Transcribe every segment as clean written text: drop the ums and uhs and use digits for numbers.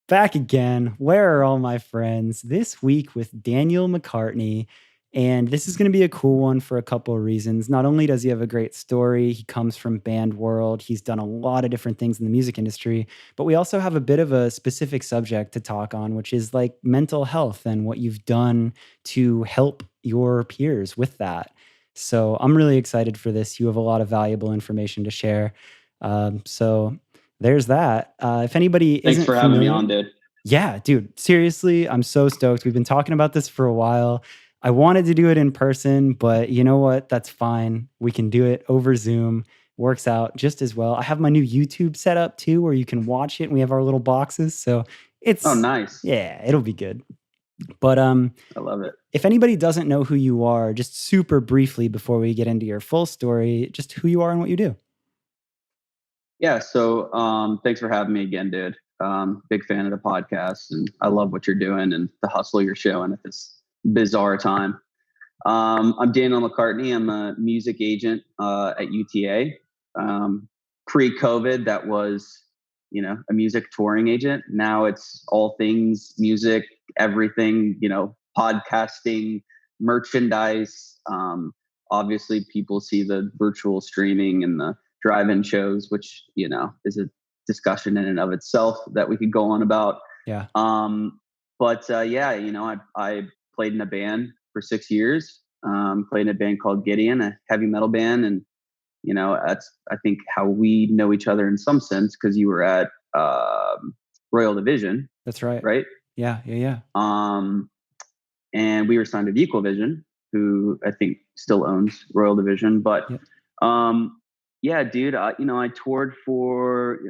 Back again. Where are all my friends? This week with Daniel McCartney. And this is going to be a cool one for a couple of reasons. Not only does he have a great story, he comes from band world, he's done a lot of different things in the music industry, but we also have a bit of a specific subject to talk on, which is like mental health and what you've done to help your peers with that. So I'm really excited for this. You have a lot of valuable information to share. So there's that. If anybody Thanks isn't for having me familiar, on, dude. yeah, dude, seriously, I'm so stoked. We've been talking about this for a while. I wanted to do it in person, but you know what? That's fine. We can do it over Zoom. Works out just as well. I have my new YouTube set up too, where you can watch it and we have our little boxes. So Oh, it's, nice. yeah, it'll be good. But I love it. if anybody doesn't know who you are, just super briefly before we get into your full story, just who you are and what you do. Yeah. So, thanks for having me again, dude. Big fan of the podcast, and I love what you're doing and the hustle you're showing at this bizarre time. I'm Daniel McCartney. I'm a music agent at UTA. Pre-COVID, that was, a music touring agent. Now it's all things music, everything, podcasting, merchandise. Obviously, people see the virtual streaming and the drive-in shows, which is a discussion in and of itself that we could go on about. Yeah. I played in a band for 6 years. Played in a band called Gideon, a heavy metal band, and that's I think how we know each other in some sense because you were at Royal Division, That's right. right? Yeah. Yeah. Yeah. Um, and we were signed to Equal Vision, who I think still owns Royal Division. But Yep. yeah, dude, I toured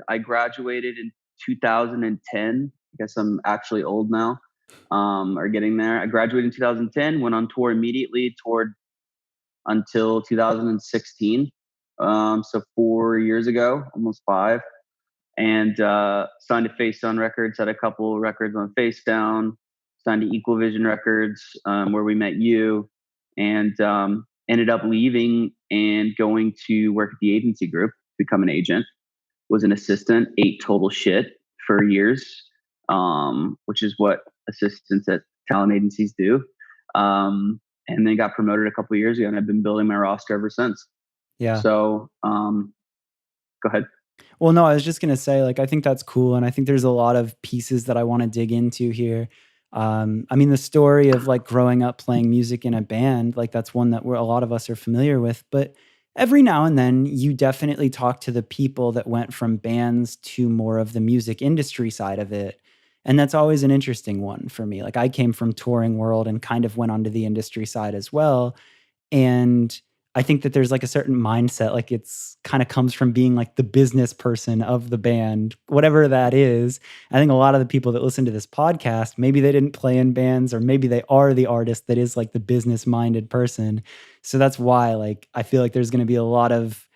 I graduated in 2010. I guess I'm actually old now, or getting there. I graduated in 2010, went on tour immediately, toured until 2016. So 4 years ago, almost five. And signed to Face Down Records, had a couple records on Face Down, signed to Equal Vision Records, where we met you, and ended up leaving and going to work at the agency group, become an agent, was an assistant, ate total shit for years, which is what assistants at talent agencies do. And then got promoted a couple of years ago, and I've been building my roster ever since. Yeah. So go ahead. Well, no, I was just gonna say, like, I think that's cool, and I think there's a lot of pieces that I want to dig into here. I mean, the story of like growing up playing music in a band, like that's one that a lot of us are familiar with. But every now and then, you definitely talk to the people that went from bands to more of the music industry side of it, and that's always an interesting one for me. Like, I came from touring world and kind of went onto the industry side as well, and I think that there's like a certain mindset, like it's kind of comes from being like the business person of the band, whatever that is. I think a lot of the people that listen to this podcast, maybe they didn't play in bands, or maybe they are the artist that is like the business minded person. So that's why, like, I feel like there's going to be a lot of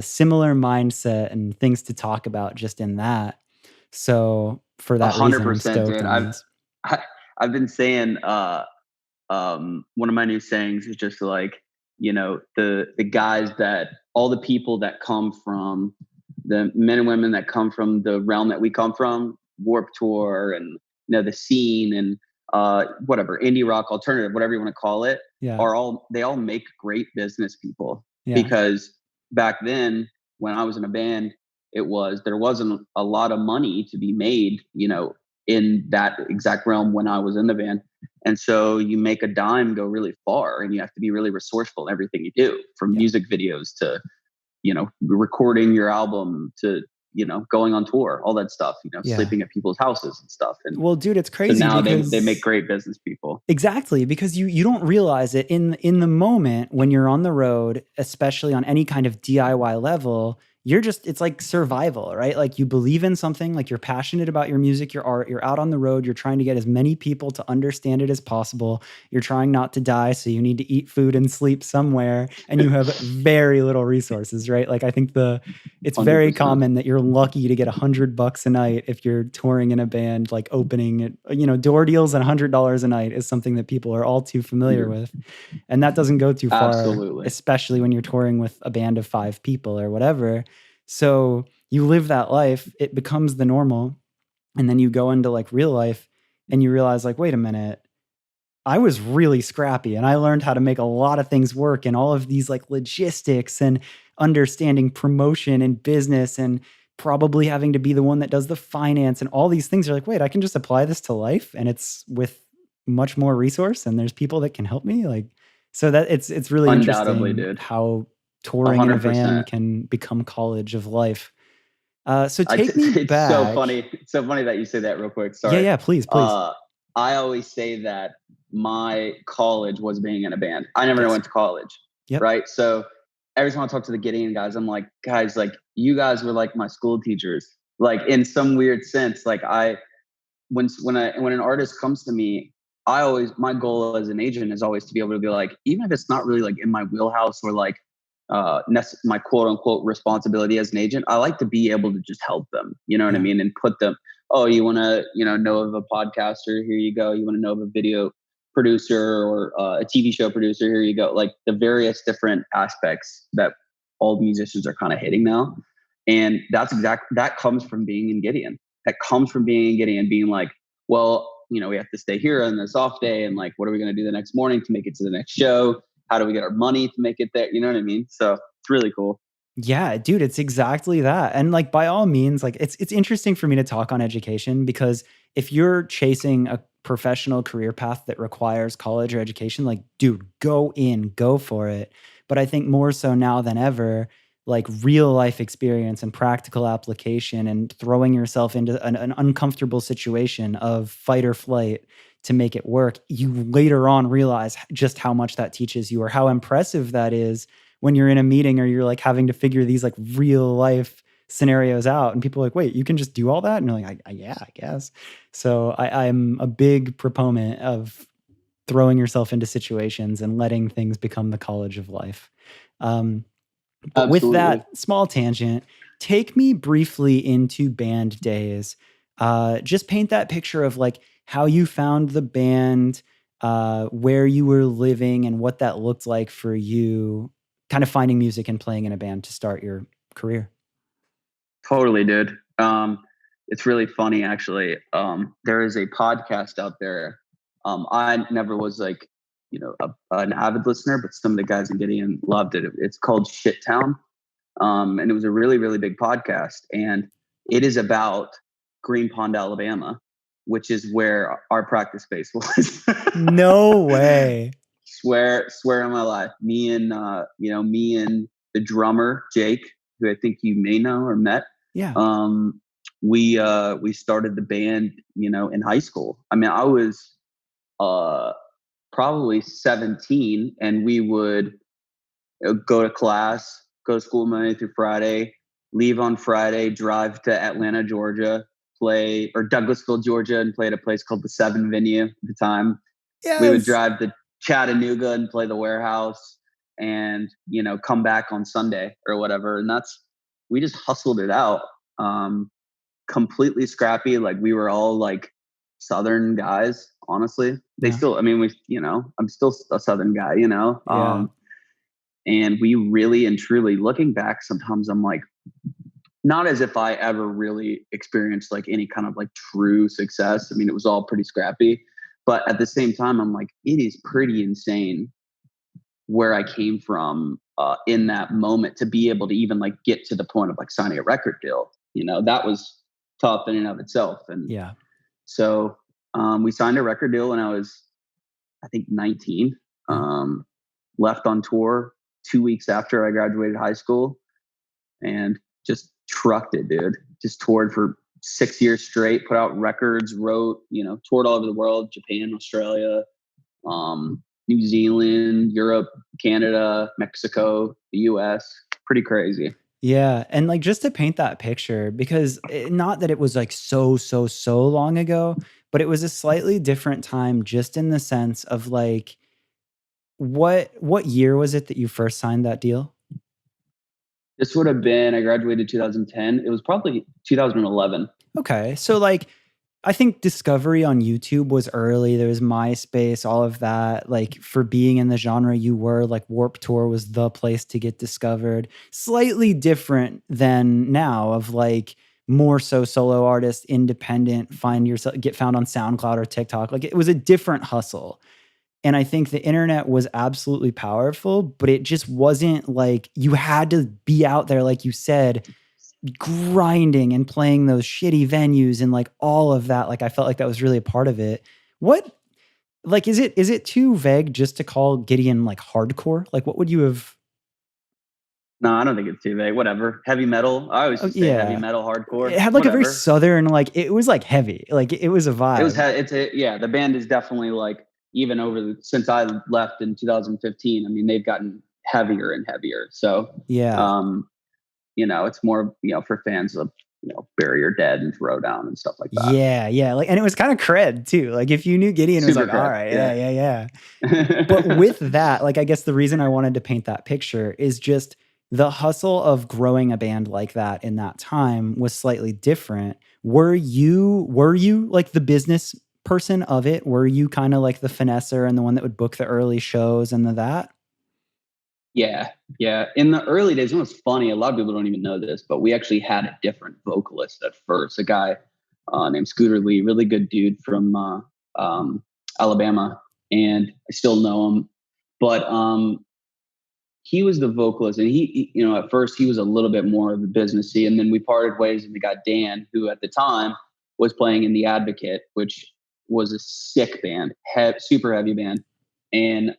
similar mindset and things to talk about just in that. So for A that hundred reason, I'm percent, stoked dude. on this. I, I've been saying one of my new sayings is just like, the guys that all the people that come from the men and women that come from the realm that we come from, Warp Tour and the scene and whatever, indie rock, alternative, whatever you want to call it, Yeah. they all make great business people. Yeah. Because back then when I was in a band, there wasn't a lot of money to be made, in that exact realm when I was in the band. And so you make a dime go really far, and you have to be really resourceful in everything you do, from Yeah. music videos to, recording your album to, going on tour, all that stuff, Yeah. sleeping at people's houses and stuff. And Well, dude, it's so crazy now they make because great business people. exactly, because you don't realize it in the moment when you're on the road, especially on any kind of DIY level. You're just it's like survival, right? Like you believe in something, like you're passionate about your music, your art, you're out on the road, you're trying to get as many people to understand it as possible. You're trying not to die, so you need to eat food and sleep somewhere, and you have very little resources, right? Like I think it's very 100%. common that you're lucky to get $100 a night if you're touring in a band, like opening it, door deals and $100 a night is something that people are all too familiar You're with. And that doesn't go too far, absolutely. especially when you're touring with a band of 5 people or whatever. So you live that life, it becomes the normal. And then you go into like real life and you realize like, wait a minute, I was really scrappy and I learned how to make a lot of things work and all of these like logistics and understanding promotion and business and probably having to be the one that does the finance and all these things. You're like, wait, I can just apply this to life and it's with much more resource and there's people that can help me. Like, so that it's really Undoubtedly, interesting dude. how A touring in a hundred van percent. can become college of life. So I take me it's so back. funny. It's so funny that you say that real quick. Yeah, Sorry. yeah, please, please. Uh, I always say that my college was being in a band. I never Yes. went to college, Yep. right? So every time I talk to the Gideon guys, I'm like, guys, like you guys were like my school teachers, like in some weird sense. Like when an artist comes to me, I always my goal as an agent is always to be able to be like, even if it's not really like in my wheelhouse or like my quote unquote responsibility as an agent, I like to be able to just help them. You know what I Yeah. mean? And put them. Oh, you want to know of a podcaster? Here you go. You want to know of a video producer or a TV show producer? Here you go. Like the various different aspects that all musicians are kind of hitting now, and that comes from being in Gideon. That comes from being in Gideon, being like, well, we have to stay here on this off day, and like, what are we going to do the next morning to make it to the next show? How do we get our money to make it there? You know what I mean? So it's really cool. Yeah, dude, it's exactly that. And like by all means, like it's interesting for me to talk on education because if you're chasing a professional career path that requires college or education, like dude, go in, go for it. But I think more so now than ever, like real life experience and practical application and throwing yourself into an uncomfortable situation of fight or flight to make it work, you later on realize just how much that teaches you or how impressive that is when you're in a meeting or you're like having to figure these like real life scenarios out and people are like, wait, you can just do all that? And you're like, yeah, I guess. So I'm a big proponent of throwing yourself into situations and letting things become the college of life. Um, but with Absolutely. that small tangent, take me briefly into band days. Just paint that picture of like how you found the band, where you were living, and what that looked like for you, kind of finding music and playing in a band to start your career. Totally, dude. It's really funny actually. There is a podcast out there. I never was like, an avid listener, but some of the guys in Gideon loved it. It's called Shit Town. And it was a really, really big podcast. And it is about Green Pond, Alabama, which is where our practice space was. No way. Swear on my life. Me and the drummer, Jake, who I think you may know or met. Yeah. Um, we started the band, in high school. I mean, I was uh probably 17, and we would go to class, go to school Monday through Friday, leave on Friday, drive to Atlanta, Georgia, play, or Douglasville, Georgia, and play at a place called the Seven Venue at the time. We would Yes. drive to Chattanooga and play the Warehouse, and come back on Sunday or whatever. And we just hustled it out. Completely scrappy. Like we were all like Southern guys, honestly. They Yeah. still, I mean, I'm still a Southern guy, Yeah. and we really and truly, looking back, sometimes I'm like, not as if I ever really experienced like any kind of like true success. I mean, it was all pretty scrappy, but at the same time, I'm like, it is pretty insane where I came from in that moment to be able to even like get to the point of like signing a record deal. That was tough in and of itself. And Yeah. so we signed a record deal when I was, I think, 19. Yeah. Left on tour 2 weeks after I graduated high school, and just trucked it, dude. Just toured for 6 years straight, put out records, wrote, toured all over the world, Japan, Australia, New Zealand, Europe, Canada, Mexico, the US. Pretty crazy. Yeah, and, like, just to paint that picture because not that it was, like, so long ago, but it was a slightly different time just in the sense of, like, what year was it that you first signed that deal? This would have been, I graduated 2010. It was probably 2011. Okay, so, like, I think discovery on YouTube was early, there was MySpace, all of that, like, for being in the genre you were, like, Warped Tour was the place to get discovered. Slightly different than now of, like, more so solo artist, independent, find yourself, get found on SoundCloud or TikTok. Like it was a different hustle. And I think the internet was absolutely powerful, but it just wasn't like you had to be out there, like you said, grinding and playing those shitty venues and like all of that. Like I felt like that was really a part of it. What like is it too vague just to call Gideon like hardcore? Like what would you have? No, I don't think it's too vague. Whatever. Heavy metal. I always Oh, just say heavy yeah. metal, It hardcore. had like a very Whatever. southern, like it was like heavy. Like it was a vibe. It's a yeah. The band is definitely like even since I left in 2015. I mean, they've gotten heavier and heavier. So, Yeah. um, it's more for fans of Bury Your Dead and Throwdown and stuff like that. Yeah, yeah. Like and it was kind of cred too. Like if you knew Gideon, it was Super like, all cred. right, yeah, Yeah. yeah, yeah. But with that, like I guess the reason I wanted to paint that picture is just the hustle of growing a band like that in that time was slightly different. Were you like the business person of it? Were you kind of like the finesser and the one that would book the early shows and that? Yeah, yeah. In the early days, it was funny. A lot of people don't even know this, but we actually had a different vocalist at first. A guy named Scooter Lee, really good dude from Alabama, and I still know him. But he was the vocalist, and at first he was a little bit more of the businessy, and then we parted ways, and we got Dan, who at the time was playing in the Advocate, which was a sick band, super heavy band, and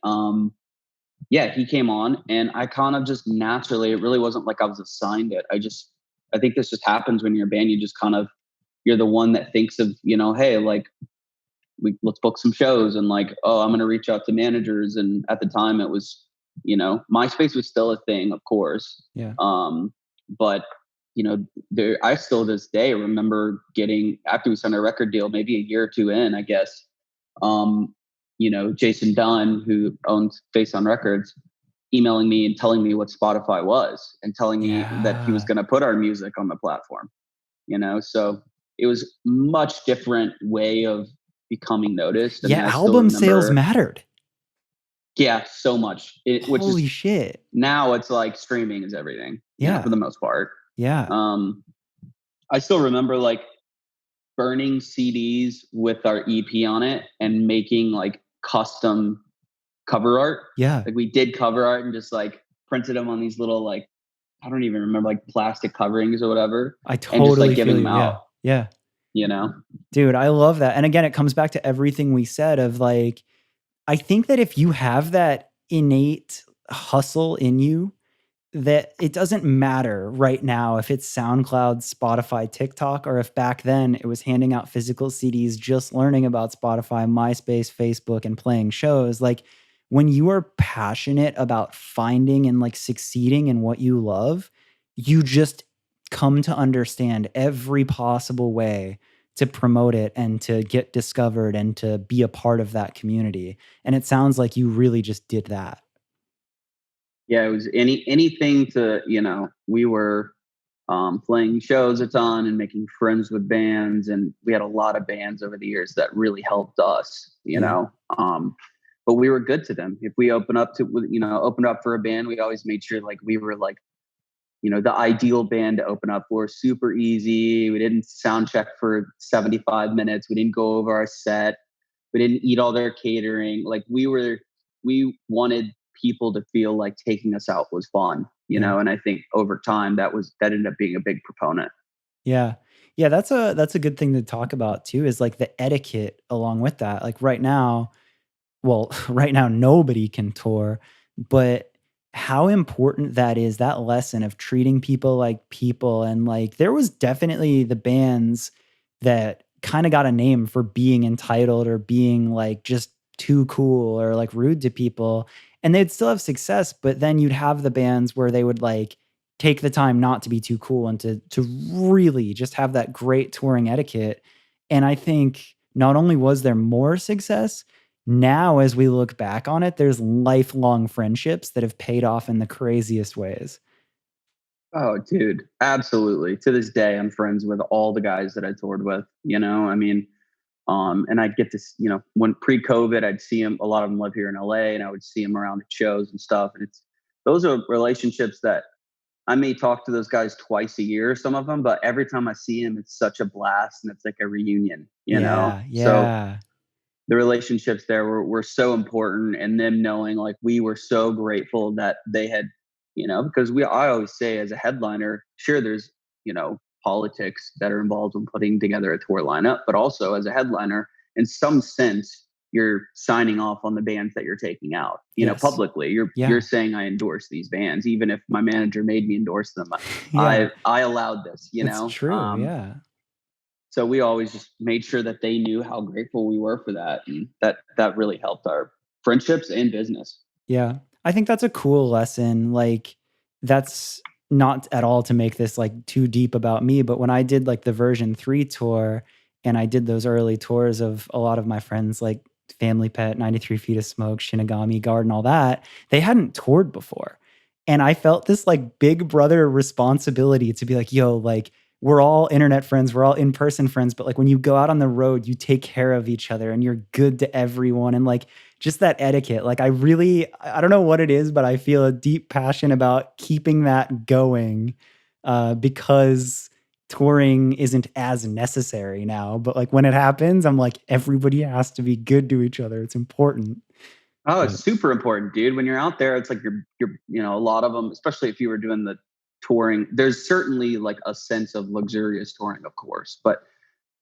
yeah, he came on, and I kind of just naturally, it really wasn't like I was assigned it. I think this just happens when you're a band. You just kind of, you're the one that thinks of, hey, like, let's book some shows, and like, oh, I'm going to reach out to managers. And at the time it was, MySpace was still a thing, of course. Yeah. But I still to this day remember getting, after we signed a record deal, maybe a year or two in, I guess, um, Jason Dunn, who owns Face on Records, emailing me and telling me what Spotify was and telling me that he was Yeah. going to put our music on the platform, so it was much different way of becoming noticed. I Yeah, mean, I still album sales remember, mattered. yeah, so much, which Holy is shit. now it's like streaming is everything, for Yeah. the most part. Yeah. Um, I still remember like burning CDs with our EP on it and making like custom cover art. Yeah. Like we did cover art and just like printed them on these little, like, I don't even remember, like plastic coverings or whatever, I and just like totally giving feel them you. Yeah. out, Yeah. you know? Dude, I love that. And again, it comes back to everything we said of like, I think that if you have that innate hustle in you, that it doesn't matter right now if it's SoundCloud, Spotify, TikTok, or if back then it was handing out physical CDs, just learning about Spotify, MySpace, Facebook, and playing shows. Like when you are passionate about finding and like succeeding in what you love, you just come to understand every possible way to promote it and to get discovered and to be a part of that community. And it sounds like you really just did that. Yeah, it was anything to, we were playing shows a ton and making friends with bands. And we had a lot of bands over the years that really helped us, Yeah. but we were good to them. If we opened up for a band, we always made sure like we were like, the ideal band to open up for. Super easy. We didn't sound check for 75 minutes. We didn't go over our set. We didn't eat all their catering. Like we wanted people to feel like taking us out was fun, Yeah. and I think over time that ended up being a big proponent. Yeah. Yeah, that's a good thing to talk about too, is like the etiquette along with that. Like right now, well, right now nobody can tour, but how important that is, that lesson of treating people like people. And like there was definitely the bands that kind of got a name for being entitled or being like just too cool or like rude to people, and they'd still have success, but then you'd have the bands where they would like take the time not to be too cool and to really just have that great touring etiquette. And I think not only was there more success, now as we look back on it, there's lifelong friendships that have paid off in the craziest ways. Oh, dude, absolutely. To this day, I'm friends with all the guys that I toured with. I mean, and I'd get to, when pre-COVID, I'd see them. A lot of them live here in LA, and I would see them around at shows and stuff. And those are relationships that I may talk to those guys twice a year, some of them, but every time I see them, it's such a blast and it's like a reunion, you know? Yeah, So yeah. the relationships there were so important, and them knowing like we were so grateful that they had, because I always say as a headliner, sure, there's, politics that are involved in putting together a tour lineup, but also as a headliner, in some sense, you're signing off on the bands that you're taking out, Yes. publicly. You're Yeah. saying I endorse these bands, even if my manager made me endorse them. Yeah. I allowed this, It's true, yeah. so we always just made sure that they knew how grateful we were for that, and that really helped our friendships and business. Yeah. I think that's a cool lesson, like, that's not at all to make this, like, too deep about me, but when I did, like, the version 3 tour, and I did those early tours of a lot of my friends, like Family Pet, 93 Feet of Smoke, Shinigami, Garden, all that, they hadn't toured before, and I felt this, like, big brother responsibility to be like, "Yo, like, we're all internet friends, we're all in-person friends, but, like, when you go out on the road, you take care of each other, and you're good to everyone," and, like, just that etiquette. Like I don't know what it is, but I feel a deep passion about keeping that going, because touring isn't as necessary now. But like when it happens, I'm like, everybody has to be good to each other. It's important. Oh, it's But super important, dude. When you're out there, it's like you're a lot of them, especially if you were doing the touring. There's certainly like a sense of luxurious touring, of course, but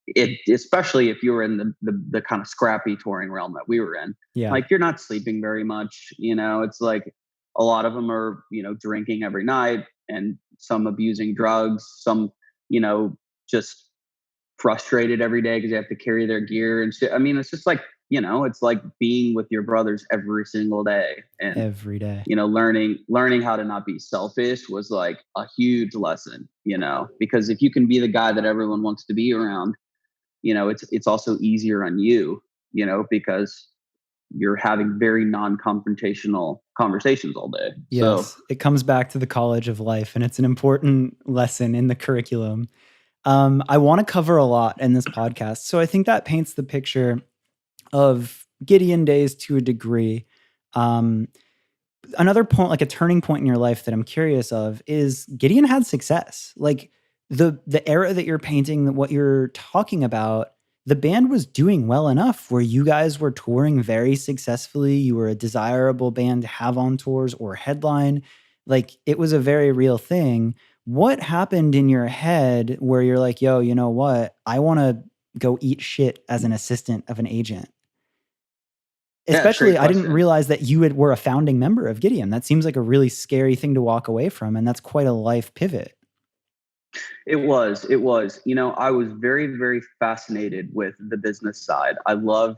it, especially if you were in the kind of scrappy touring realm that we were in, yeah, like you're not sleeping very much. It's like a lot of them are drinking every night, and some abusing drugs, some just frustrated every day because they have to carry their gear and shit. I mean, it's just like it's like being with your brothers every single day, and every day. learning how to not be selfish was like a huge lesson. Because if you can be the guy that everyone wants to be around, it's also easier on you, because you're having very non-confrontational conversations all day. So, Yes, it comes back to the college of life, and it's an important lesson in the curriculum. I want to cover a lot in this podcast, so I think that paints the picture of Gideon days to a degree. Um, Another point, like a turning point in your life that I'm curious of, is Gideon had success. Like the era that you're painting, what you're talking about, the band was doing well enough where you guys were touring very successfully. You were a desirable band to have on tours or headline. Like it was a very real thing. What happened in your head where you're like, yo, you know what? I want to go eat shit as an assistant of an agent? yeah, it's a great Especially, I didn't question. realize that were a founding member of Gideon. That seems like a really scary thing to walk away from, and that's quite a life pivot. It was. I was very, very fascinated with the business side. I love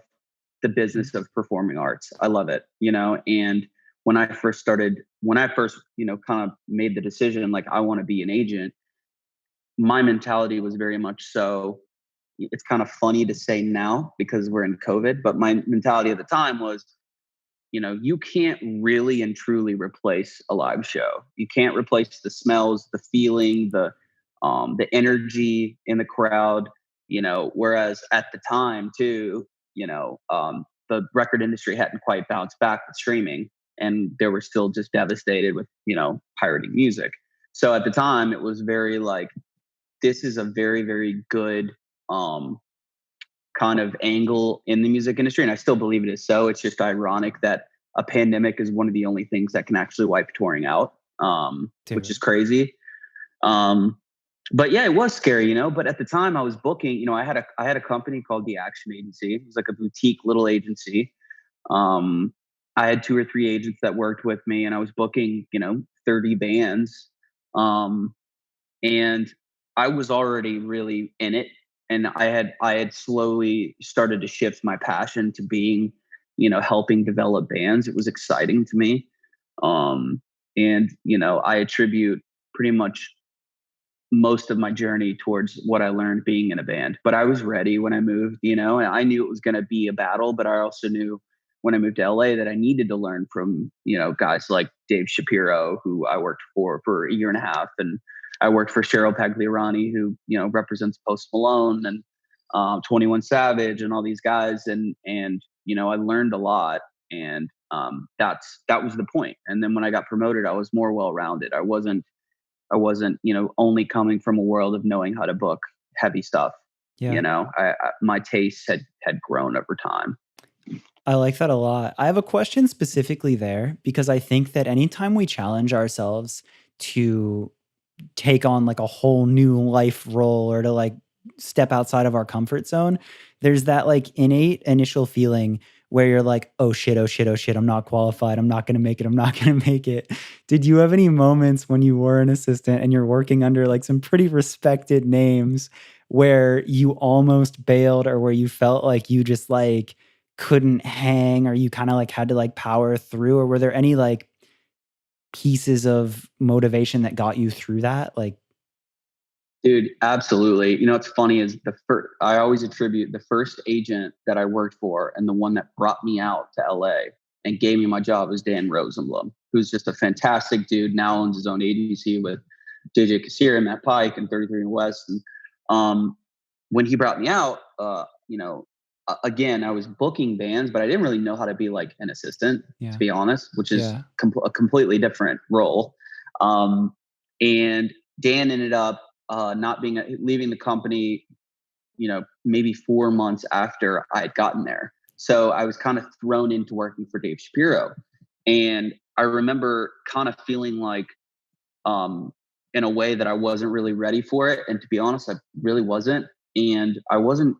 the Mm. business of performing arts. I love it, and when I first, kind of made the decision, like I want to be an agent, my mentality was very much so, it's kind of funny to say now because we're in COVID, but my mentality at the time was, you can't really and truly replace a live show. You can't replace the smells, the feeling, the energy in the crowd. Whereas at the time too, the record industry hadn't quite bounced back with streaming, and they were still just devastated with pirating music. So at the time, it was very like, this is a very, very good um, kind of angle in the music industry, and I still believe it is so. It's just ironic that a pandemic is one of the only things that can actually wipe touring out, which is Dude. crazy. Um, but yeah, it was scary, But at the time, I was booking. I had a company called the Action Agency. It was like a boutique little agency. Um, I had two or three agents that worked with me, and I was booking, 30 bands. Um, and I was already really in it, and I had slowly started to shift my passion to being, helping develop bands. It was exciting to me, um, and I attribute pretty much most of my journey towards what I learned being in a band. But I was ready when I moved, and I knew it was going to be a battle, but I also knew when I moved to LA that I needed to learn from, guys like Dave Shapiro, who I worked for a year and a half. And I worked for Cheryl Pagliarani, who, represents Post Malone and 21 Savage and all these guys. And, I learned a lot. And that was the point. And then when I got promoted, I was more well-rounded. I wasn't, I wasn't, only coming from a world of knowing how to book heavy stuff. Yeah. My tastes had grown over time. I like that a lot. I have a question specifically there because I think that anytime we challenge ourselves to take on like a whole new life role or to like step outside of our comfort zone, there's that like innate initial feeling where you're like, oh shit, oh shit, oh shit, I'm not qualified. I'm not going to make it. I'm not going to make it. Did you have any moments when you were an assistant and you're working under like some pretty respected names where you almost bailed or where you felt like you just like couldn't hang or you kind of like had to like power through? Or were there any like pieces of motivation that got you through that? Like, Dude, absolutely. What's funny is I always attribute the first agent that I worked for and the one that brought me out to LA and gave me my job was Dan Rosenblum, who's just a fantastic dude. Now owns his own agency with JJ Kassir and Matt Pike and 33 and West. And when he brought me out, again, I was booking bands, but I didn't really know how to be like an assistant, to yeah, be honest, which is yeah, a completely different role. And Dan ended up not being leaving the company, maybe 4 months after I had gotten there. So I was kind of thrown into working for Dave Shapiro, and I remember kind of feeling like, in a way that I wasn't really ready for it. And to be honest, I really wasn't. And I wasn't.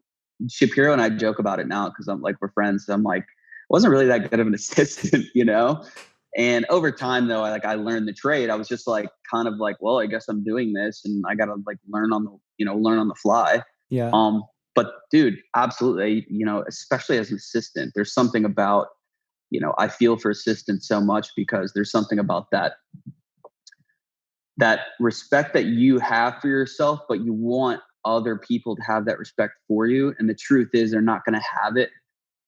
Shapiro and I joke about it now because I'm like we're friends. I'm like, I wasn't really that good of an assistant. And over time, though, I learned the trade. I was just like, kind of like, well, I guess I'm doing this, and I gotta like learn on the fly. yeah, Um, but dude, absolutely, especially as an assistant, there's something about, I feel for assistants so much because there's something about that respect that you have for yourself, but you want other people to have that respect for you. And the truth is, they're not going to have it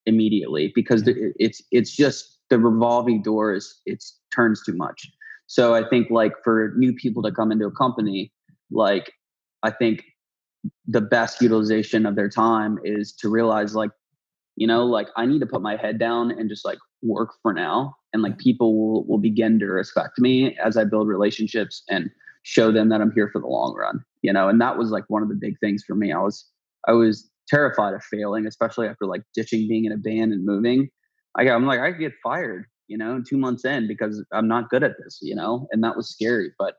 immediately because yeah, it's just the revolving doors. It turns too much. So I think like for new people to come into a company, like I think the best utilization of their time is to realize like, like I need to put my head down and just like work for now. And yeah, like people will begin to respect me as I build relationships and show them that I'm here for the long run. And that was like one of the big things for me. I was terrified of failing, especially after like ditching being in a band and moving. I'm like, I could get fired, 2 months in because I'm not good at this. And that was scary. But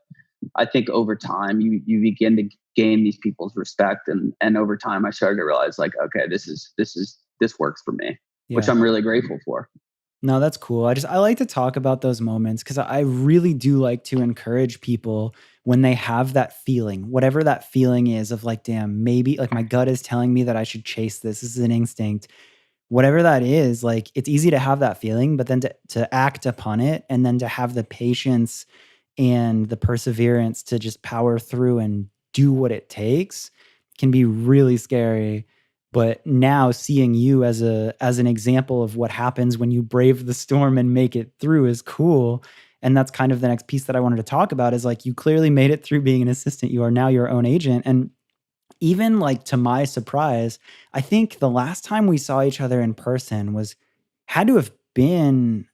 I think over time you begin to gain these people's respect, and over time I started to realize like, okay, this works for me, which yeah. I'm really grateful for. No, that's cool. I like to talk about those moments because I really do like to encourage people when they have that feeling, whatever that feeling is of like, damn, maybe like my gut is telling me that I should chase this. This is an instinct. Whatever that is, like it's easy to have that feeling, but then to act upon it and then to have the patience and the perseverance to just power through and do what it takes can be really scary. But now seeing you as an example of what happens when you brave the storm and make it through is cool. And that's kind of the next piece that I wanted to talk about is like you clearly made it through being an assistant. You are now your own agent. And even like to my surprise, I think the last time we saw each other in person was had to have been,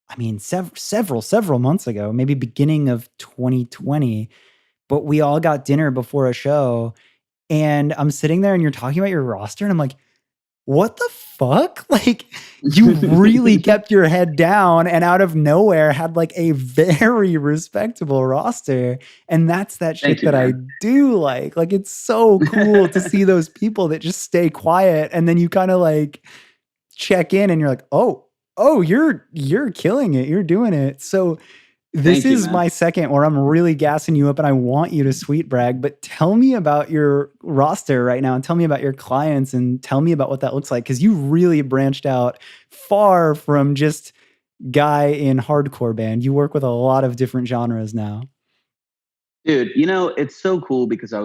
I mean, several months ago, maybe beginning of 2020. But we all got dinner before a show, and I'm sitting there, and you're talking about your roster, and I'm like, what the fuck? Like, you really kept your head down and out of nowhere had like a very respectable roster. And that's that Thank shit you, that I man. do like. Like, it's so cool to see those people that just stay quiet and then you kind of like check in and you're like, oh, you're killing it. You're doing it. So this Thank you, is man. my second where I'm really gassing you up and I want you to sweet brag, but tell me about your roster right now and tell me about your clients and tell me about what that looks like. Cause you really branched out far from just guy in hardcore band. You work with a lot of different genres now. Dude, it's so cool because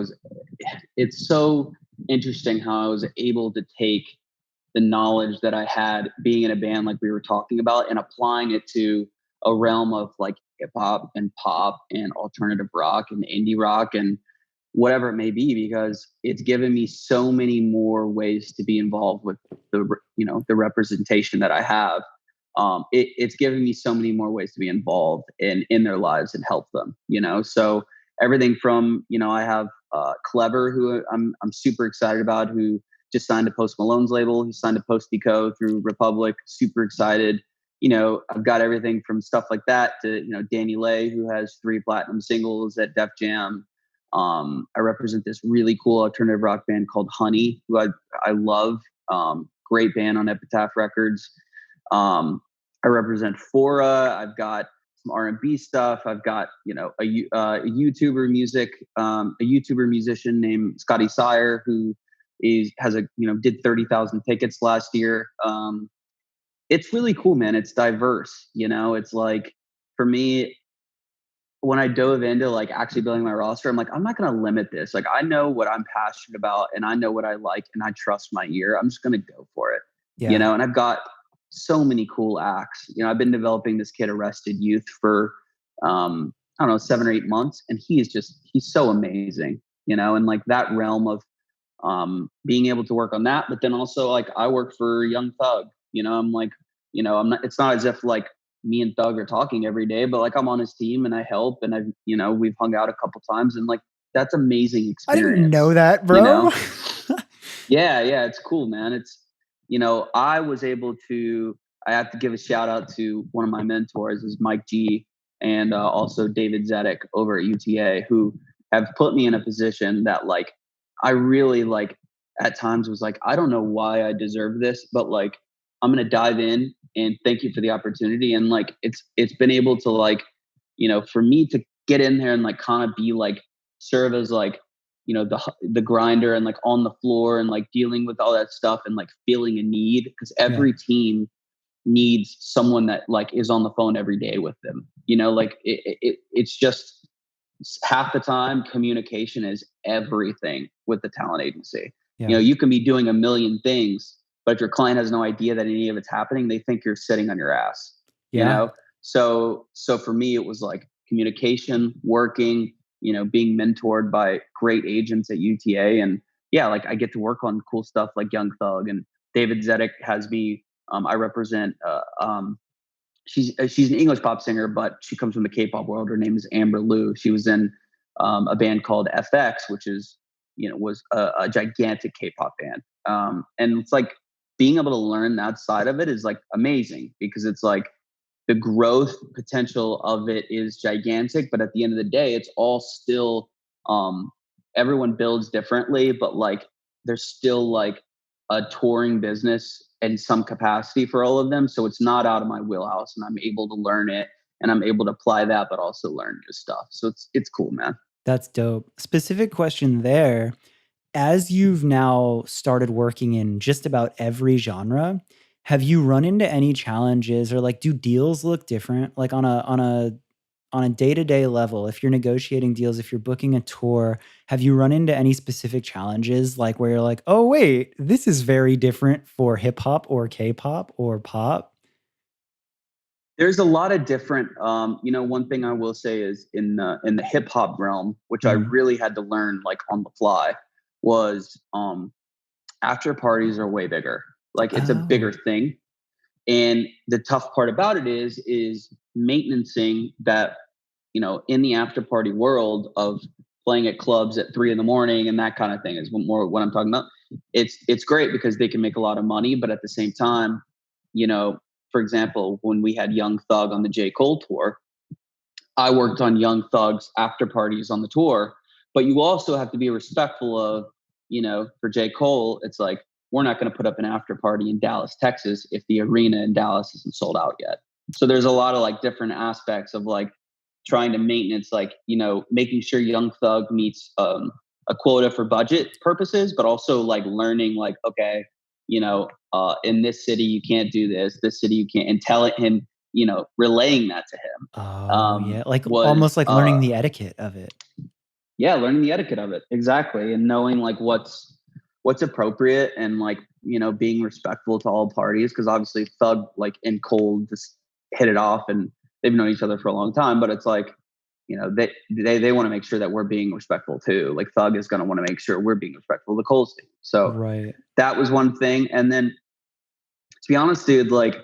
it's so interesting how I was able to take the knowledge that I had being in a band like we were talking about and applying it to a realm of like hip hop and pop and alternative rock and indie rock and whatever it may be, because it's given me so many more ways to be involved with the representation that I have. It's given me so many more ways to be involved in their lives and help them. So everything from, I have Clever, who I'm super excited about, who just signed to Post Malone's label. He signed to Posty Co through Republic. Super excited. I've got everything from stuff like that to, DaniLeigh, who has 3 platinum singles at Def Jam. I represent this really cool alternative rock band called Hunny, who I love. Great band on Epitaph Records. I represent Phora. I've got some R&B stuff. I've got, a YouTuber musician named Scotty Sire, who did 30,000 tickets last year. It's really cool, man. It's diverse. It's like, for me, when I dove into like actually building my roster, I'm like, I'm not going to limit this. Like, I know what I'm passionate about and I know what I like and I trust my ear. I'm just going to go for it, Yeah. and I've got so many cool acts. I've been developing this kid Arrested Youth for, I don't know, 7 or 8 months. And he's so amazing, and like that realm of, being able to work on that. But then also like I work for Young Thug, I'm like, it's not as if like me and Thug are talking every day, but like I'm on his team and I help and we've hung out a couple times and like that's amazing I didn't experience, know that, you bro. know? Yeah, it's cool, man. It's, I was able to, I have to give a shout out to one of my mentors is Mike G and also David Zedek over at UTA, who have put me in a position that like, I really like at times was like, I don't know why I deserve this, but like, I'm going to dive in and thank you for the opportunity. And like, it's been able to like, for me to get in there and like kind of be like, serve as like, the grinder and like on the floor and like dealing with all that stuff and like feeling a need, because Yeah. every team needs someone that like is on the phone every day with them. Like it's just half the time communication is everything with the talent agency. Yeah. You can be doing a million things, but if your client has no idea that any of it's happening, they think you're sitting on your ass. you Yeah. know so for me it was like communication, working, being mentored by great agents at UTA. And yeah, like I get to work on cool stuff like Young Thug, and David Zedek has me, I represent, she's an English pop singer, but she comes from the K-pop world. Her name is Amber Liu. She was in a band called FX, which is, was a gigantic K-pop band. And it's like being able to learn that side of it is like amazing, because it's like the growth potential of it is gigantic. But at the end of the day, it's all still, everyone builds differently, but like there's still like a touring business in some capacity for all of them. So it's not out of my wheelhouse, and I'm able to learn it and I'm able to apply that, but also learn new stuff. So it's cool, man. That's dope. Specific question there. As you've now started working in just about every genre, have you run into any challenges, or like do deals look different? Like on a day-to-day level, if you're negotiating deals, if you're booking a tour, have you run into any specific challenges like where you're like, "Oh wait, this is very different for hip hop or K-pop or pop?" There's a lot of different, one thing I will say is in the hip hop realm, which I Mhm. really had to learn like on the fly, was after parties are way bigger. Like it's a bigger Oh. thing. And the tough part about it is maintenancing that, in the after party world of playing at clubs at 3 in the morning and that kind of thing is more what I'm talking about. It's great because they can make a lot of money, but at the same time, you know, for example, when we had Young Thug on the J. Cole tour, I worked on Young Thug's after parties on the tour. But you also have to be respectful of, for J. Cole, it's like, we're not going to put up an after party in Dallas, Texas, if the arena in Dallas isn't sold out yet. So there's a lot of like different aspects of like trying to maintenance, like, making sure Young Thug meets a quota for budget purposes, but also like learning like, okay, in this city, you can't do this city, you can't, and telling him, relaying that to him, Oh, yeah, like was almost like learning the etiquette of it. yeah, learning the etiquette of it, exactly, and knowing like what's appropriate, and like, being respectful to all parties, because obviously Thug like and Cole just hit it off and they've known each other for a long time, but it's like, they want to make sure that we're being respectful too. Like Thug is going to want to make sure we're being respectful to Cole's team. So Right. that was one thing. And then, to be honest, dude, like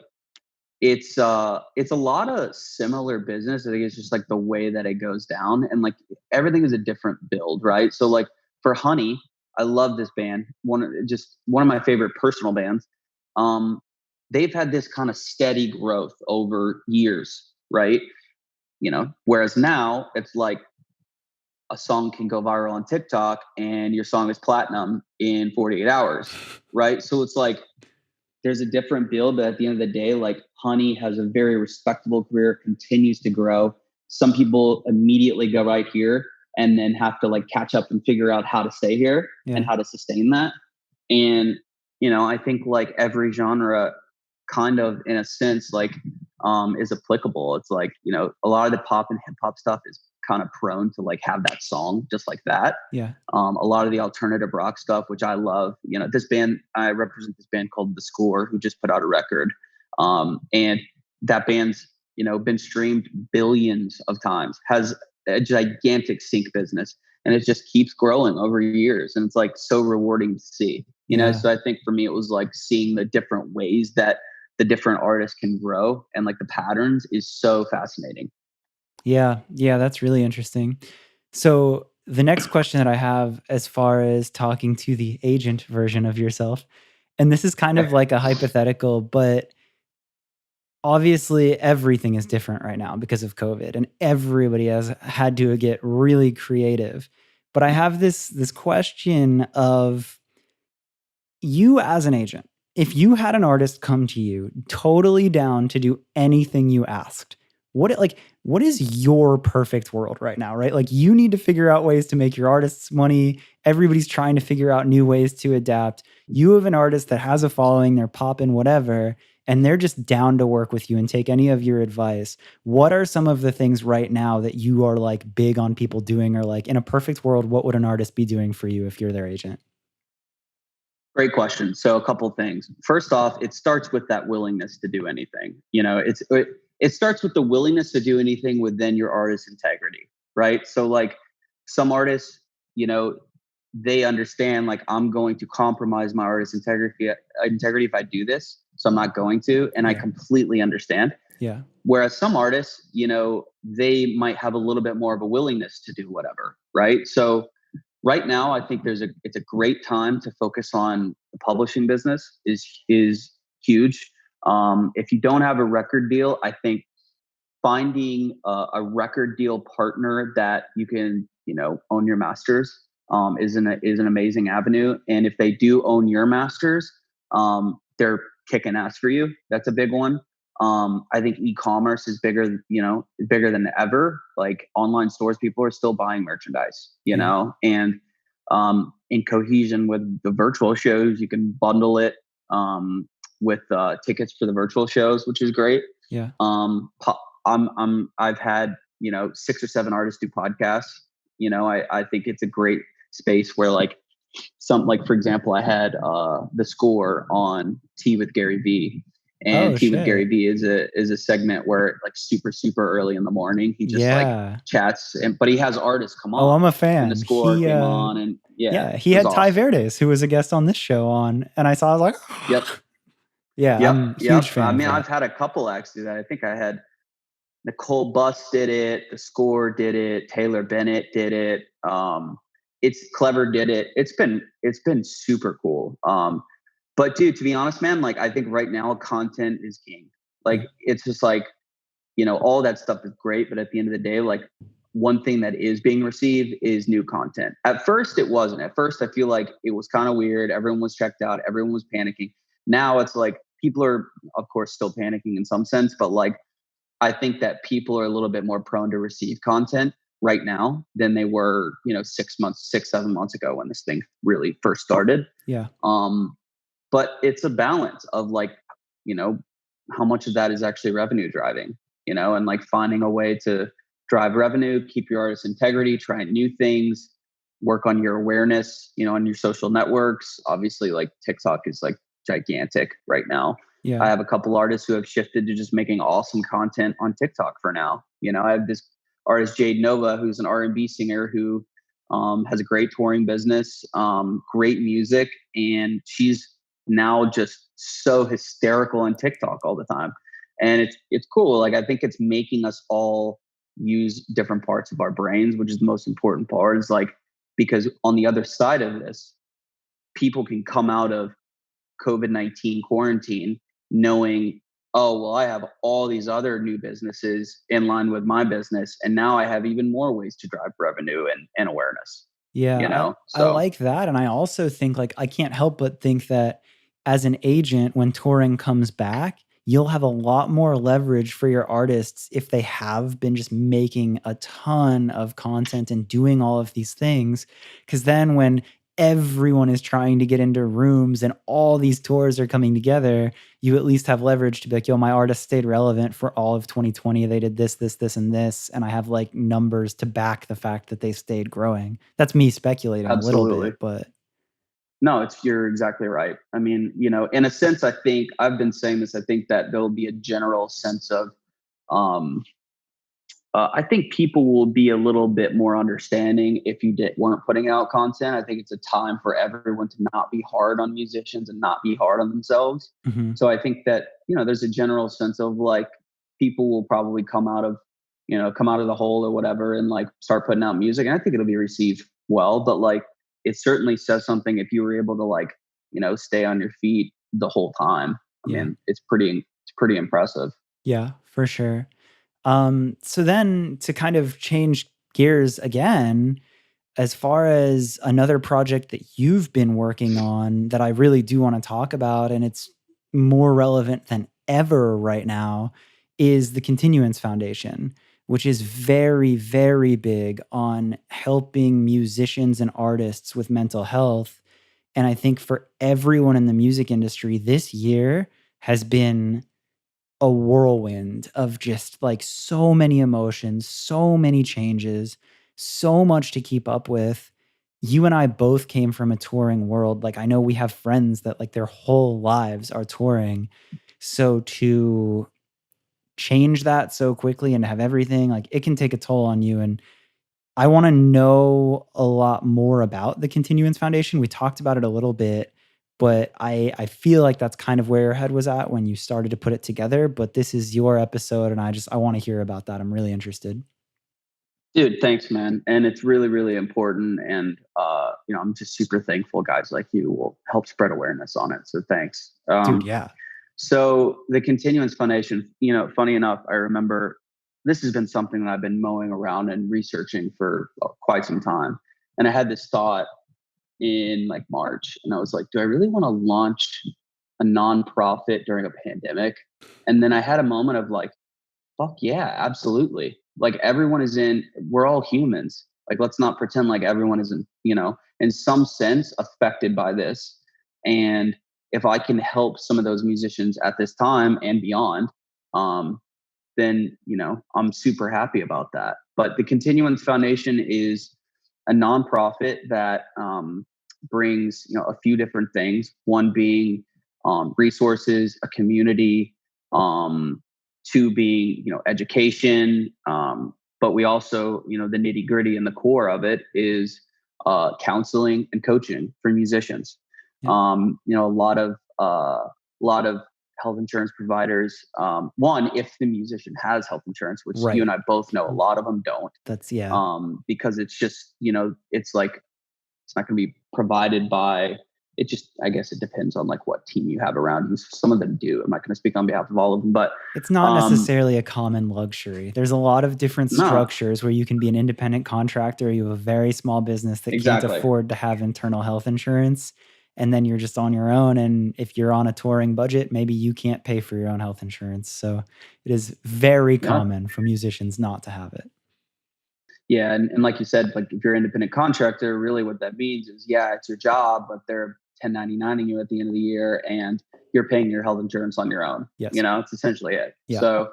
it's a lot of similar business. I think it's just like the way that it goes down, and like everything is a different build, right? So like for Hunny, I love this band. One of my favorite personal bands. Um, they've had this kind of steady growth over years, right? Whereas now it's like a song can go viral on TikTok and your song is platinum in 48 hours, right? So it's like there's a different build, but at the end of the day, like Hunny has a very respectable career, continues to grow. Some people immediately go right here and then have to like catch up and figure out how to stay here and Yeah. how to sustain that. And, I think like every genre kind of in a sense like is applicable. It's like, a lot of the pop and hip hop stuff is kind of prone to like have that song just like that. Yeah. A lot of the alternative rock stuff, which I love, this band, I represent this band called The Score, who just put out a record. And that band's, been streamed billions of times, has a gigantic sync business, and it just keeps growing over years. And it's like so rewarding to see, so I think for me, it was like seeing the different ways that the different artists can grow, and like the patterns is so fascinating. Yeah. Yeah. That's really interesting. So the next question that I have, as far as talking to the agent version of yourself, and this is kind of like a hypothetical, but obviously everything is different right now because of COVID, and everybody has had to get really creative. But I have this question of, you as an agent, if you had an artist come to you totally down to do anything you asked, what is your perfect world right now, right? Like, you need to figure out ways to make your artists money. Everybody's trying to figure out new ways to adapt. You have an artist that has a following, they're popping whatever, and they're just down to work with you and take any of your advice. What are some of the things right now that you are like big on people doing, or like in a perfect world, what would an artist be doing for you if you're their agent? Great question. So a couple things. First off, it starts with that willingness to do anything. It starts with the willingness to do anything within your artist's integrity, right? So like some artists, they understand like I'm going to compromise my artist's integrity if I do this, so I'm not going to, and I Yeah. completely understand. Yeah. Whereas some artists, they might have a little bit more of a willingness to do whatever, right? So right now I think it's a great time to focus on the publishing business is huge. If you don't have a record deal, I think finding a record deal partner that you can own your masters is an amazing avenue. And if they do own your masters, they're kicking ass for you. That's a big one. I think e-commerce is bigger, bigger than ever. Like online stores, people are still buying merchandise, Yeah. and in cohesion with the virtual shows, you can bundle it with tickets for the virtual shows, which is great. Yeah. I've had 6 or 7 artists do podcasts. I think it's a great space where like for example, I had The Score on Tea with Gary V. And Oh, Tea with Gary shit. V is a segment where like super early in the morning he just like Yeah. chats, but he has artists come Oh, on. I'm a And The fan. Score came on, and yeah, Yeah, it he was had Ty awesome. Verdes, who was a guest on this show on, and I was like, Yep. yeah, Yep. I'm a huge Yep. fan I of mean, that. I've had a couple acts do that. I think I had Nicole Buss did it, The Score did it, Taylor Bennett did it. It's Clever did it. It's been super cool. But dude, to be honest, man, like I think right now content is king. Like Yeah. it's just like, all that stuff is great, but at the end of the day, like one thing that is being received is new content. At first it wasn't. At first I feel like it was kind of weird. Everyone was checked out, everyone was panicking. Now it's like people are of course still panicking in some sense, but like I think that people are a little bit more prone to receive content right now than they were, 6, 7 months ago when this thing really first started. Yeah. Um, but it's a balance of like, you know, how much of that is actually revenue driving, and like finding a way to drive revenue, keep your artist integrity, try new things, work on your awareness, on your social networks. Obviously, like TikTok is like gigantic right now. I Yeah. have a couple artists who have shifted to just making awesome content on TikTok for now. I have this artist Jade Nova, who's an R&B singer who has a great touring business, great music, and she's now just so hysterical on TikTok all the time. And it's cool. Like, I think it's making us all use different parts of our brains, which is the most important part. Is like, because on the other side of this, people can come out of COVID-19 quarantine knowing, oh, well, I have all these other new businesses in line with my business. And now I have even more ways to drive revenue and awareness, Yeah, I So like that, and I also think, like, I can't help but think that as an agent, when touring comes back, you'll have a lot more leverage for your artists if they have been just making a ton of content and doing all of these things. Because then when everyone is trying to get into rooms and all these tours are coming together, you at least have leverage to be like, yo, my artist stayed relevant for all of 2020. They did this, this, this, and this. And I have like numbers to back the fact that they stayed growing. That's me speculating a little absolutely. bit, but No, you're exactly right. I mean, in a sense, I think I've been saying this. I think that there'll be a general sense of, um, I think people will be a little bit more understanding if weren't putting out content. I think it's a time for everyone to not be hard on musicians and not be hard on themselves. mhm. So I think that, there's a general sense of like, people will probably come out of the hole or whatever and like start putting out music. And I think it'll be received well, but like, it certainly says something if you were able to like, stay on your feet the whole time. I Yeah. mean, it's pretty impressive. Yeah, for sure. So then to kind of change gears again, as far as another project that you've been working on that I really do want to talk about, and it's more relevant than ever right now, is the Continuance Foundation, which is very, very big on helping musicians and artists with mental health. And I think for everyone in the music industry, this year has been a whirlwind of just like so many emotions, so many changes, so much to keep up with. You and I both came from a touring world. Like, I know we have friends that like their whole lives are touring. So to change that so quickly and to have everything, like, it can take a toll on you. And I wanna know a lot more about the Continuance Foundation. We talked about it a little bit, but I feel like that's kind of where your head was at when you started to put it together, but this is your episode, and I wanna hear about that. I'm really interested. Dude, thanks, man. And it's really, really important. And I'm just super thankful guys like you will help spread awareness on it. So thanks. Dude, yeah. So the Continuance Foundation, funny enough, I remember this has been something that I've been mowing around and researching for quite some time. And I had this thought in like March, and I was like, do I really want to launch a nonprofit during a pandemic? And then I had a moment of like, fuck yeah, absolutely. Like, we're all humans. Like, let's not pretend like everyone isn't, in some sense affected by this. And if I can help some of those musicians at this time and beyond, um, then, I'm super happy about that. But the Continuance Foundation is a nonprofit that brings, a few different things. One being resources, a community, um, two being education, but we also the nitty gritty and the core of it is counseling and coaching for musicians. Yeah. A lot of health insurance providers, one, if the musician has health insurance, which you Right. and I both know a lot of them don't, That's yeah. because it's just it's like it's not going to be provided by it. Just, I guess it depends on like what team you have around you. Some of them do. I'm not going to speak on behalf of all of them, but It's not um necessarily a common luxury. There's a lot of different no, structures where you can be an independent contractor, you have a very small business that can't exactly. afford to have internal health insurance, and then you're just on your own, and if you're on a touring budget, maybe you can't pay for your own health insurance, so it is very Yeah. common for musicians not to have it. Yeah, and like you said, like if you're an independent contractor, really what that means is, yeah, it's your job, but they're 1099ing you at the end of the year, and you're paying your health insurance on your own. Yes. It's essentially it. Yeah. So,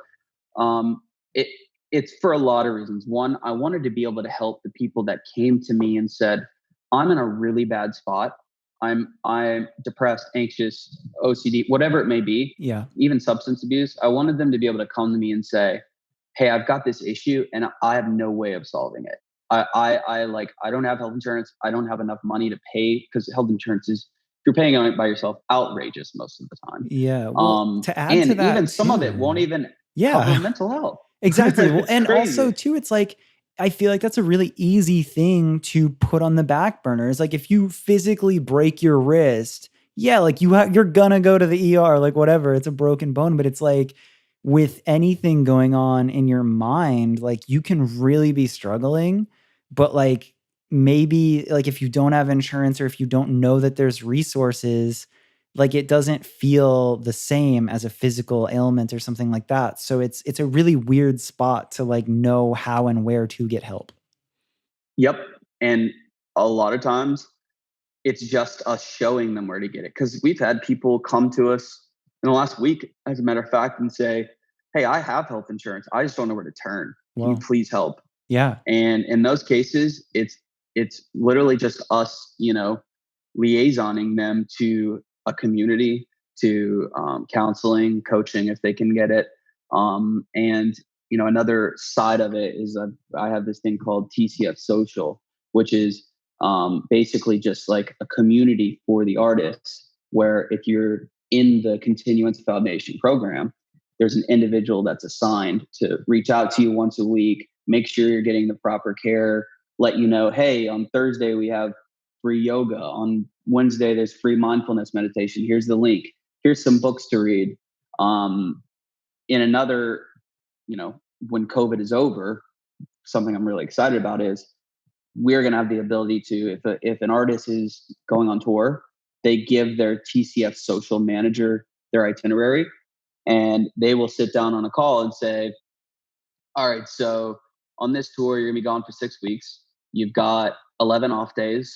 um, it it's for a lot of reasons. One, I wanted to be able to help the people that came to me and said, "I'm in a really bad spot. I'm depressed, anxious, OCD, whatever it may be, Yeah. even substance abuse." I wanted them to be able to come to me and say, hey, I've got this issue and I have no way of solving it. I don't have health insurance. I don't have enough money to pay because health insurance is you're paying on it by yourself, outrageous most of the time. Yeah, well, to add And to even that some of it won't too. even cover Yeah. mental health. Exactly. Well, It's and crazy. also too, it's like I feel like that's a really easy thing to put on the back burner. It's like if you physically break your wrist, yeah, like you're gonna go to the ER, like whatever. It's a broken bone, but it's like with anything going on in your mind, like you can really be struggling, but like maybe like if you don't have insurance or if you don't know that there's resources, like it doesn't feel the same as a physical ailment or something like that. So it's a really weird spot to like know how and where to get help. Yep. And a lot of times it's just us showing them where to get it. Because we've had people come to us in the last week, as a matter of fact, and say, "Hey, I have health insurance. I just don't know where to turn. Can you Well, please help?" yeah. And in those cases, it's literally just us, liaisoning them to a community, to counseling, coaching if they can get it. And another side of it is I have this thing called TCF Social, which is basically just like a community for the artists. Where if you're in the Continuance Foundation program, there's an individual that's assigned to reach out to you once a week, make sure you're getting the proper care, let you know, hey, on Thursday we have free yoga. On Wednesday, there's free mindfulness meditation. Here's the link. Here's some books to read. In another, when COVID is over, something I'm really excited about is we're going to have the ability to, if an artist is going on tour, they give their TCF social manager their itinerary, and they will sit down on a call and say, all right, so on this tour, you're going to be gone for 6 weeks. You've got 11 off days.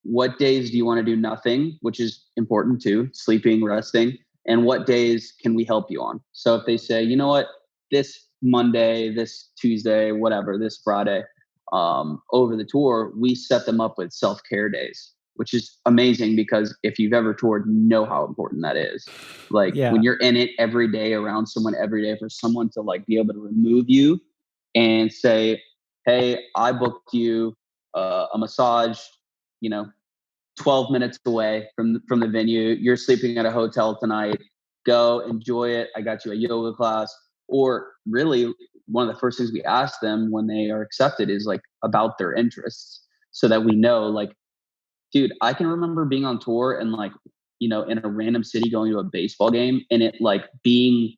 What days do you want to do nothing, which is important too, sleeping, resting, and what days can we help you on? So if they say, you know what, this Monday, this Tuesday, whatever, this Friday, over the tour, we set them up with self-care days, which is amazing because if you've ever toured, you know how important that is. Like when Yeah. you're in it every day around someone every day, for someone to like be able to remove you and say, hey, I booked you a massage, you know, 12 minutes away from the venue. You're sleeping at a hotel tonight. Go enjoy it. I got you a yoga class. Or really, one of the first things we ask them when they are accepted is like about their interests, so that we know, like, dude, I can remember being on tour and like, in a random city going to a baseball game, and it like being,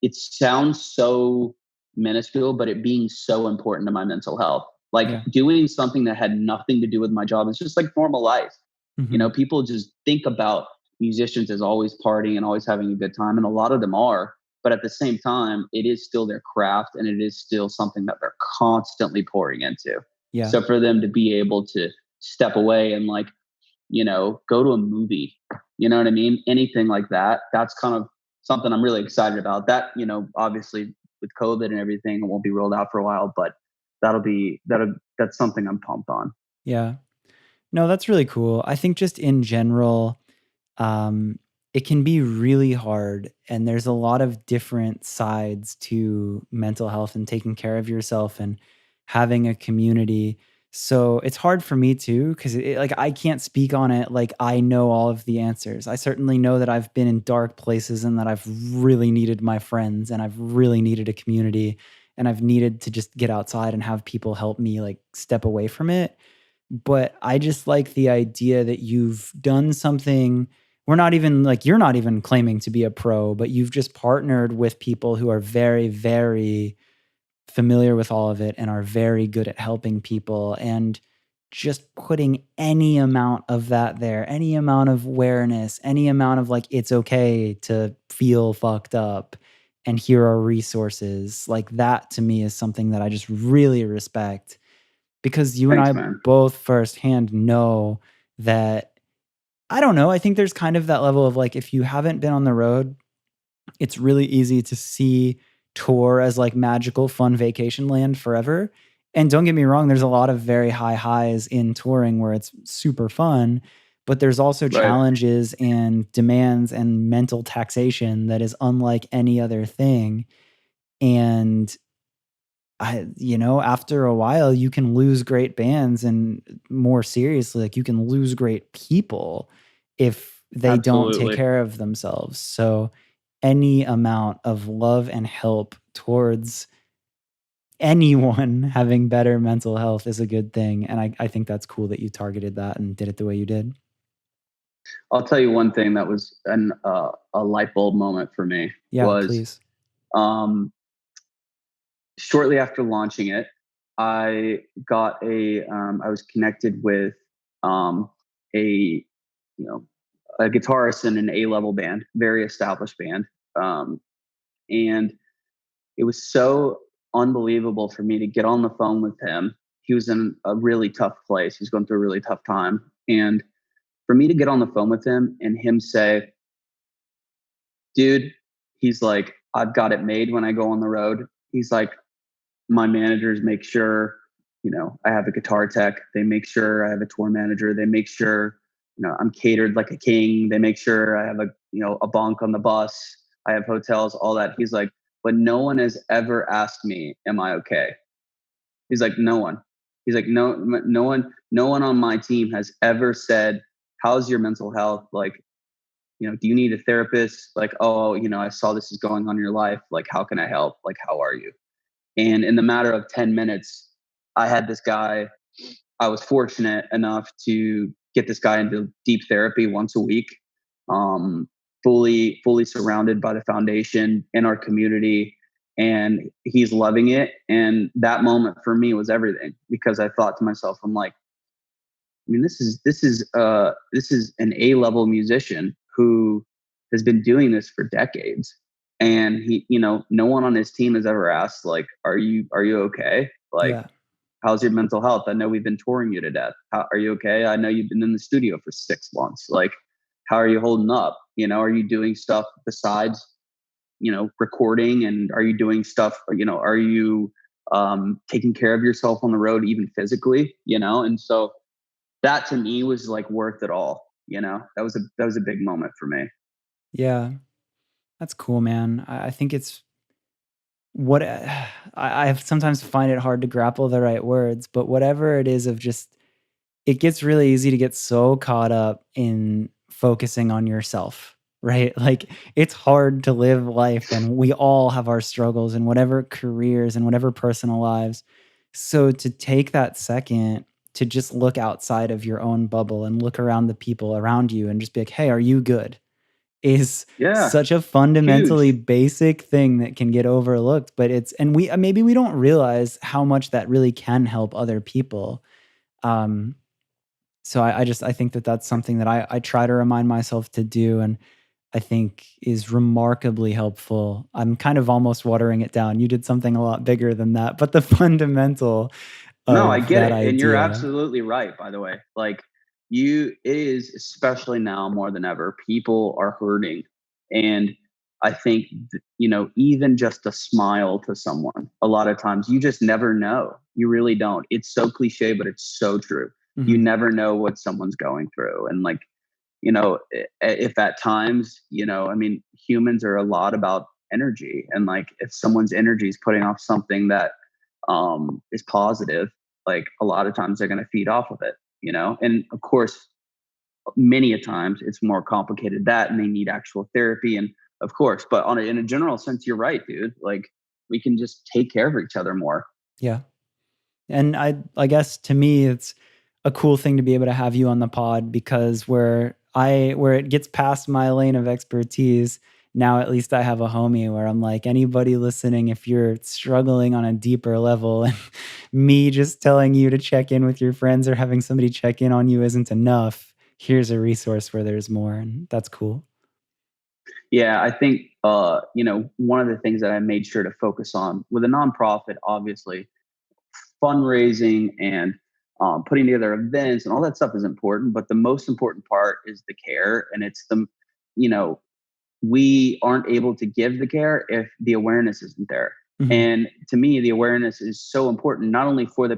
it sounds so minuscule, but it being so important to my mental health. Like Yeah. doing something that had nothing to do with my job is just like normal life. Mhm. People just think about musicians as always partying and always having a good time, and a lot of them are. But at the same time, it is still their craft, and it is still something that they're constantly pouring into. Yeah. So for them to be able to step away and like, go to a movie, you know what I mean? Anything like that, that's kind of something I'm really excited about. That, obviously with COVID and everything, it won't be rolled out for a while, but that's something I'm pumped on. Yeah. No, that's really cool. I think just in general, um, it can be really hard, and there's a lot of different sides to mental health and taking care of yourself and having a community. So it's hard for me too, because like I can't speak on it like I know all of the answers. I certainly know that I've been in dark places and that I've really needed my friends and I've really needed a community and I've needed to just get outside and have people help me like step away from it. But I just like the idea that you've done something. We're not even like, you're not even claiming to be a pro, but you've just partnered with people who are very, very familiar with all of it and are very good at helping people. And just putting any amount of that there, any amount of awareness, any amount of like, it's okay to feel fucked up and here are resources, like that to me is something that I just really respect, because you and Thanks, I man. both firsthand know that, I don't know, I think there's kind of that level of like, if you haven't been on the road, it's really easy to see tour as like magical, fun vacation land forever. And don't get me wrong, there's a lot of very high highs in touring where it's super fun, but there's also Right. challenges and demands and mental taxation that is unlike any other thing. And after a while, you can lose great bands, and more seriously, like you can lose great people. if they don't take Absolutely. care of themselves. So any amount of love and help towards anyone having better mental health is a good thing. And I think that's cool that you targeted that and did it the way you did. I'll tell you one thing that was a light bulb moment for me Yeah, was please. um, shortly after launching it, I got I was connected with a, a guitarist in an A-level band, very established band. Um, and it was so unbelievable for me to get on the phone with him. He was in a really tough place. He's going through a really tough time. And for me to get on the phone with him and him say, dude, he's like, I've got it made when I go on the road. He's like, my managers make sure, I have a guitar tech. They make sure I have a tour manager. They make sure, I'm catered like a king. They make sure I have a bunk on the bus. I have hotels, all that. He's like, but no one has ever asked me, am I okay? He's like, no one. He's like, no one on my team has ever said, how's your mental health? Like, do you need a therapist? Like, oh, I saw this is going on in your life. Like, how can I help? Like, how are you? And in the matter of 10 minutes, I had this guy. I was fortunate enough to get this guy into deep therapy once a week, um, fully surrounded by the foundation in our community. And he's loving it. And that moment for me was everything, because I thought to myself, I'm like, I mean, this is an A-level musician who has been doing this for decades, and no one on his team has ever asked, like, are you okay? Like, Yeah. how's your mental health? I know we've been touring you to death. How are you okay? I know you've been in the studio for 6 months. Like, how are you holding up? Are you doing stuff besides recording, and are you doing stuff? Are you taking care of yourself on the road, even physically? And so that to me was like worth it all. That was a big moment for me. Yeah. That's cool, man. I think it's what I sometimes find it hard to grapple the right words, but whatever it is of just it gets really easy to get so caught up in focusing on yourself, right? Like it's hard to live life and we all have our struggles in whatever careers and whatever personal lives. So to take that second to just look outside of your own bubble and look around the people around you and just be like, "Hey, are you good?" is Yeah, such a fundamentally huge. basic thing that can get overlooked, but it's and we maybe we don't realize how much that really can help other people. Um, so I think that that's something that I try to remind myself to do, and I think is remarkably helpful. I'm kind of almost watering it down. You did something a lot bigger than that, but the fundamental No, I of get that it. And you're idea. absolutely right, by the way. Like, it is, especially now more than ever, people are hurting. And I think, even just a smile to someone, a lot of times you just never know. You really don't. It's so cliche, but it's so true. You Mhm. never know what someone's going through. And like, if at times, I mean, humans are a lot about energy. And like, if someone's energy is putting off something that is positive, like a lot of times they're going to feed off of it. And of course, many a times it's more complicated that, and they need actual therapy. And of course, but in a general sense, you're right, dude. Like, we can just take care of each other more. Yeah. And I guess to me it's a cool thing to be able to have you on the pod because where it gets past my lane of expertise, now at least I have a homie where I'm like anybody listening if you're struggling on a deeper level and me just telling you to check in with your friends or having somebody check in on you isn't enough. Here's a resource where there's more and that's cool. Yeah, I think one of the things that I made sure to focus on with a nonprofit, obviously, fundraising and putting together events and all that stuff is important. But the most important part is the care. And it's you know, we aren't able to give the care if the awareness isn't there. Mhm. And to me, the awareness is so important, not only for the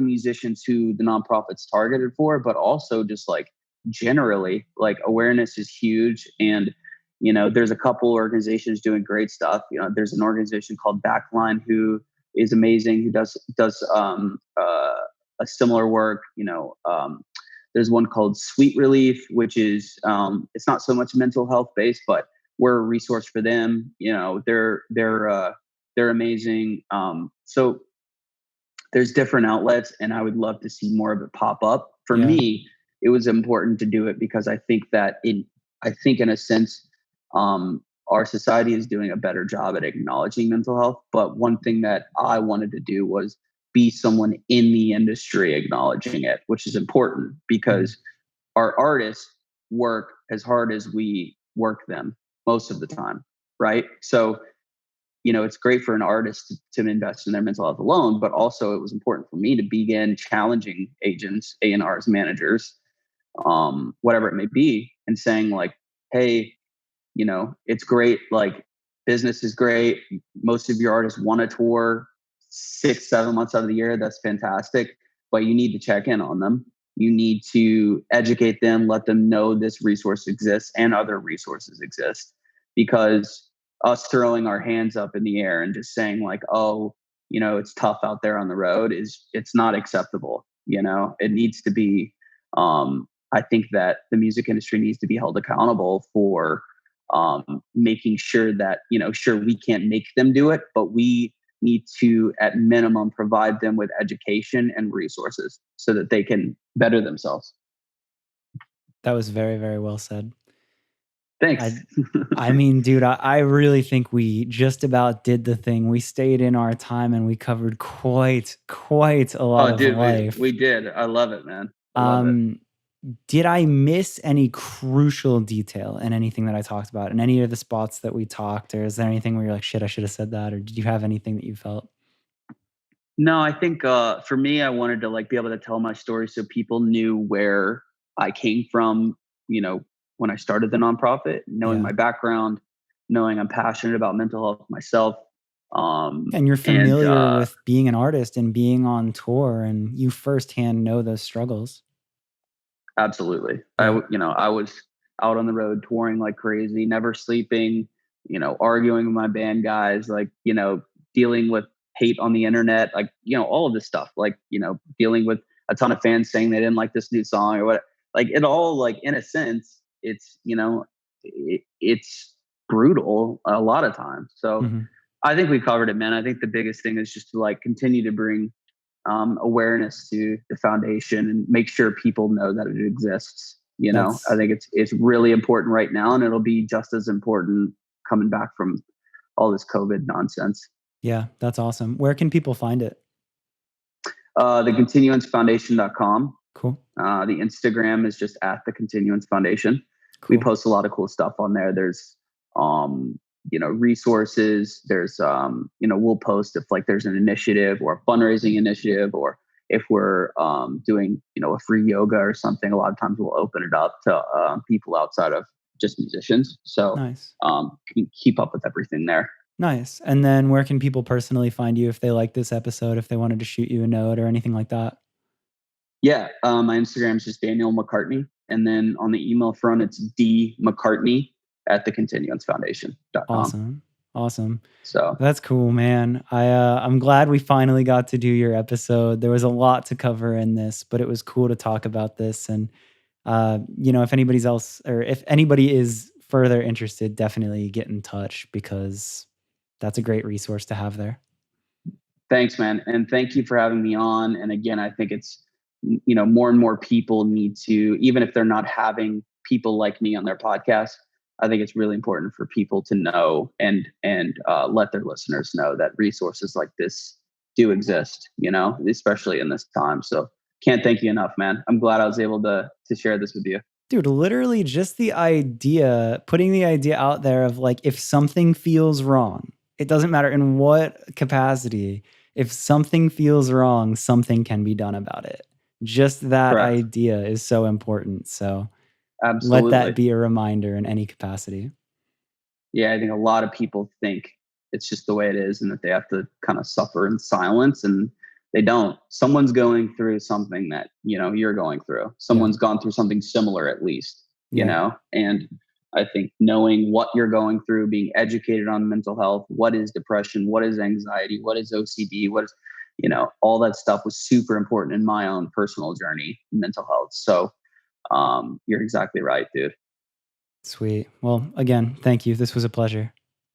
musicians who the nonprofit's targeted for, but also just like generally, like awareness is huge. And, there's a couple organizations doing great stuff. There's an organization called Backline who is amazing, who does a similar work. There's one called Sweet Relief, which is it's not so much mental health based, but we're a resource for them. They're amazing. So there's different outlets, and I would love to see more of it pop up. For Yeah. me, it was important to do it because I think that in a sense, our society is doing a better job at acknowledging mental health. But one thing that I wanted to do was be someone in the industry acknowledging it, which is important because our artists work as hard as we work them most of the time, right? So it's great for an artist to invest in their mental health alone, but also it was important for me to begin challenging agents, A&Rs, managers, whatever it may be, and saying like, hey, it's great. Like, business is great. Most of your artists want to tour 6-7 months out of the year. That's fantastic. But you need to check in on them. You need to educate them, let them know this resource exists and other resources exist. Because us throwing our hands up in the air and just saying like, oh, it's tough out there on the road it's not acceptable. It needs to be, I think that the music industry needs to be held accountable for making sure that, sure, we can't make them do it, but we need to, at minimum, provide them with education and resources so that they can better themselves. That was very, very well said. Thanks. I mean, dude, I really think we just about did the thing. We stayed in our time and we covered quite a lot Oh, of dude, life. we did. I love it, man. I love it. Did I miss any crucial detail in anything that I talked about, in any of the spots that we talked, or is there anything where you're like, shit, I should have said that, or did you have anything that you felt? No, I think for me, I wanted to like be able to tell my story so people knew where I came from, when I started the nonprofit, knowing Yeah. my background, knowing I'm passionate about mental health myself. And you're And familiar with being an artist and being on tour, and you firsthand know those struggles. Absolutely. Yeah. I was out on the road touring like crazy, never sleeping, arguing with my band guys, like, dealing with hate on the internet, like, all of this stuff, like, dealing with a ton of fans saying they didn't like this new song or what, like it all, like, in a sense, it's, it's brutal a lot of times. So Mhm. I think we covered it, man. I think the biggest thing is just to like continue to bring awareness to the foundation and make sure people know that it exists. I That's think it's really important right now, and it'll be just as important coming back from all this COVID nonsense. Yeah, that's awesome. Where can people find it? The continuancefoundation.com. Cool. The Instagram is just at the Continuance Foundation. We Cool. post a lot of cool stuff on there. There's resources. There's we'll post if like there's an initiative or a fundraising initiative, or if we're doing a free yoga or something. A lot of times we'll open it up to people outside of just musicians. So Nice. keep up with everything there. Nice. And then where can people personally find you if they like this episode, if they wanted to shoot you a note or anything like that? Yeah, my Instagram is just Daniel McCartney, and then on the email front, it's D McCartney at thecontinuancefoundation.com. Awesome. So That's cool, man. I'm glad we finally got to do your episode. There was a lot to cover in this, but it was cool to talk about this. And if anybody's else, or if anybody is further interested, definitely get in touch, because that's a great resource to have there. thanks, man, and thank you for having me on. And again, I think it's more and more people need to, even if they're not having people like me on their podcast, I think it's really important for people to know and let their listeners know that resources like this do exist, especially in this time. So can't thank you enough, man. I'm glad I was able to share this with you. Dude, literally just the idea, putting the idea out there of like, if something feels wrong, it doesn't matter in what capacity, if something feels wrong, something can be done about it. Just that Correct. idea is so important. So let Absolutely. that be a reminder in any capacity. Yeah, I think a lot of people think it's just the way it is and that they have to kind of suffer in silence, and they don't. Someone's going through something that, you're going through. Someone's gone through something similar at least, and I think knowing what you're going through, being educated on mental health, what is depression, what is anxiety, what is OCD, what is, all that stuff was super important in my own personal journey in mental health. So You're exactly right, dude. Sweet. Well, again, thank you. This was a pleasure.